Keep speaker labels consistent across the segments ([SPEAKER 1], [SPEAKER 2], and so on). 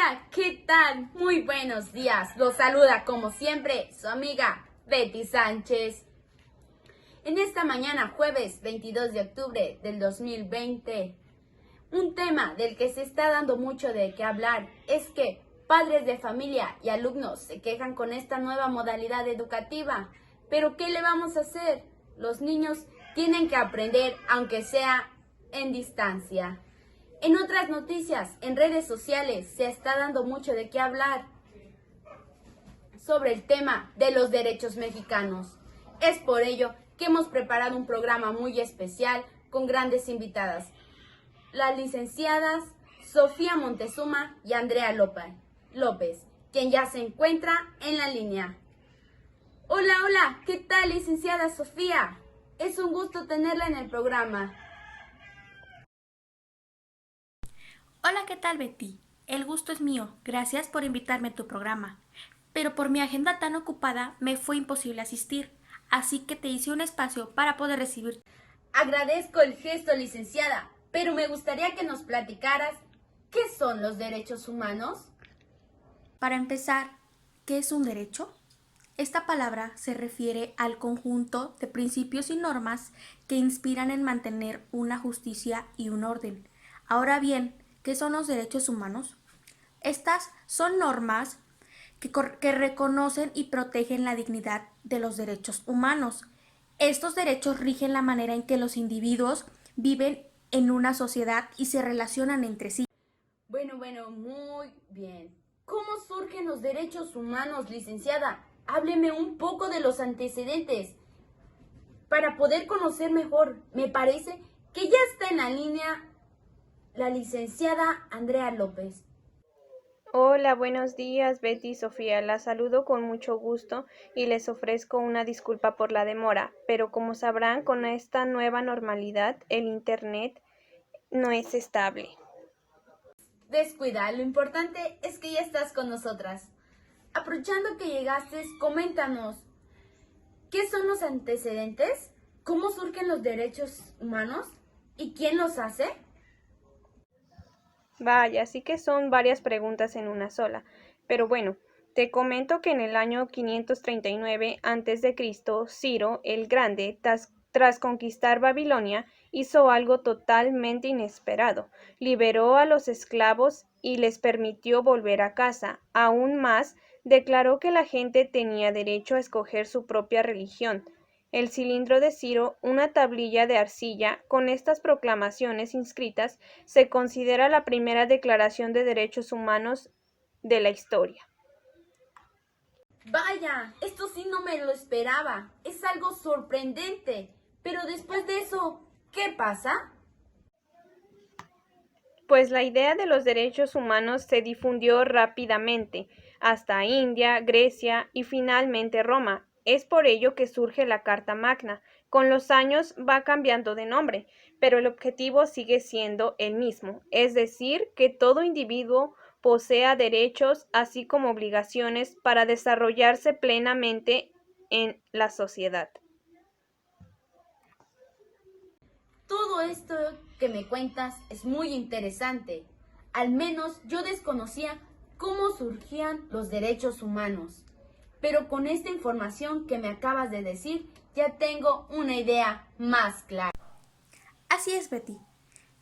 [SPEAKER 1] Hola, ¿qué tal? Muy buenos días. Los saluda como siempre su amiga Betty Sánchez. En esta mañana, jueves 22 de octubre del 2020, un tema del que se está dando mucho de qué hablar es que padres de familia y alumnos se quejan con esta nueva modalidad educativa. Pero ¿qué le vamos a hacer? Los niños tienen que aprender aunque sea en distancia. En otras noticias, en redes sociales, se está dando mucho de qué hablar sobre el tema de los derechos mexicanos. Es por ello que hemos preparado un programa muy especial con grandes invitadas, las licenciadas Sofía Montezuma y Andrea López, quien ya se encuentra en la línea. Hola, ¿qué tal, licenciada Sofía? Es un gusto tenerla en el programa.
[SPEAKER 2] Hola, ¿qué tal, Betty? El gusto es mío. Gracias por invitarme a tu programa. Pero por mi agenda tan ocupada me fue imposible asistir, así que te hice un espacio para poder recibir.
[SPEAKER 1] Agradezco el gesto, licenciada, pero me gustaría que nos platicaras qué son los derechos humanos.
[SPEAKER 2] Para empezar, ¿qué es un derecho? Esta palabra se refiere al conjunto de principios y normas que inspiran en mantener una justicia y un orden. Ahora bien, ¿qué son los derechos humanos? Estas son normas que reconocen y protegen la dignidad de los derechos humanos. Estos derechos rigen la manera en que los individuos viven en una sociedad y se relacionan entre sí.
[SPEAKER 1] Bueno, muy bien. ¿Cómo surgen los derechos humanos, licenciada? Hábleme un poco de los antecedentes para poder conocer mejor. Me parece que ya está en la línea la licenciada Andrea López.
[SPEAKER 3] Hola, buenos días, Betty y Sofía. Las saludo con mucho gusto y les ofrezco una disculpa por la demora, pero como sabrán, con esta nueva normalidad, el Internet no es estable.
[SPEAKER 1] Descuida, lo importante es que ya estás con nosotras. Aprovechando que llegaste, coméntanos, ¿qué son los antecedentes? ¿Cómo surgen los derechos humanos? ¿Y quién los hace?
[SPEAKER 3] Vaya, sí que son varias preguntas en una sola. Pero bueno, te comento que en el año 539 a.C., Ciro el Grande, tras conquistar Babilonia, hizo algo totalmente inesperado. Liberó a los esclavos y les permitió volver a casa. Aún más, declaró que la gente tenía derecho a escoger su propia religión. El cilindro de Ciro, una tablilla de arcilla con estas proclamaciones inscritas, se considera la primera declaración de derechos humanos de la historia.
[SPEAKER 1] Vaya, esto sí no me lo esperaba. Es algo sorprendente. Pero después de eso, ¿qué pasa?
[SPEAKER 3] Pues la idea de los derechos humanos se difundió rápidamente hasta India, Grecia y finalmente Roma. Es por ello que surge la Carta Magna. Con los años va cambiando de nombre, pero el objetivo sigue siendo el mismo, es decir, que todo individuo posea derechos así como obligaciones para desarrollarse plenamente en la sociedad.
[SPEAKER 1] Todo esto que me cuentas es muy interesante. Al menos yo desconocía cómo surgían los derechos humanos. Pero con esta información que me acabas de decir, ya tengo una idea más clara.
[SPEAKER 2] Así es, Betty.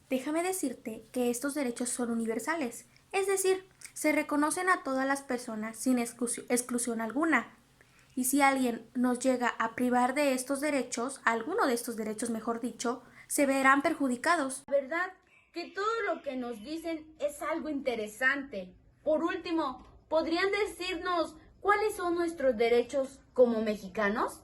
[SPEAKER 2] Déjame decirte que estos derechos son universales, es decir, se reconocen a todas las personas sin exclusión alguna. Y si alguien nos llega a privar de estos derechos, alguno de estos derechos, mejor dicho, se verán perjudicados.
[SPEAKER 1] La verdad que todo lo que nos dicen es algo interesante. Por último, ¿podrían decirnos cuáles son nuestros derechos como mexicanos?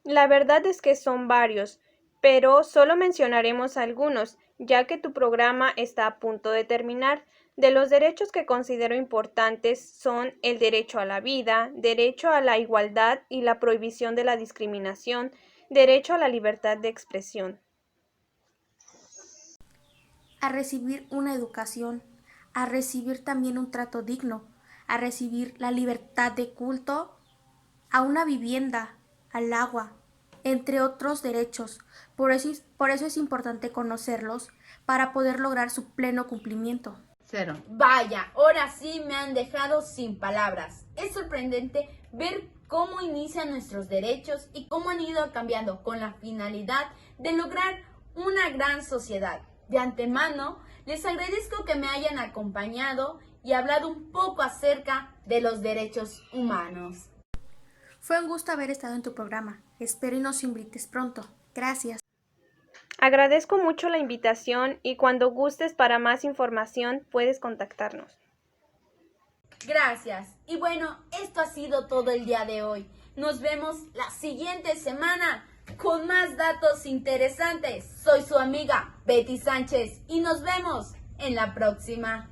[SPEAKER 3] La verdad es que son varios, pero solo mencionaremos algunos, ya que tu programa está a punto de terminar. De los derechos que considero importantes son el derecho a la vida, derecho a la igualdad y la prohibición de la discriminación, derecho a la libertad de expresión.
[SPEAKER 2] A recibir una educación, a recibir también un trato digno, a recibir la libertad de culto, a una vivienda, al agua, entre otros derechos. Por eso es importante conocerlos para poder lograr su pleno cumplimiento.
[SPEAKER 4] 0.
[SPEAKER 1] Vaya, ahora sí me han dejado sin palabras. Es sorprendente ver cómo inician nuestros derechos y cómo han ido cambiando con la finalidad de lograr una gran sociedad. De antemano, les agradezco que me hayan acompañado y hablado un poco acerca de los derechos humanos.
[SPEAKER 2] Fue un gusto haber estado en tu programa. Espero y nos invites pronto. Gracias.
[SPEAKER 3] Agradezco mucho la invitación y cuando gustes para más información puedes contactarnos.
[SPEAKER 1] Gracias. Y bueno, esto ha sido todo el día de hoy. Nos vemos la siguiente semana con más datos interesantes. Soy su amiga Betty Sánchez y nos vemos en la próxima.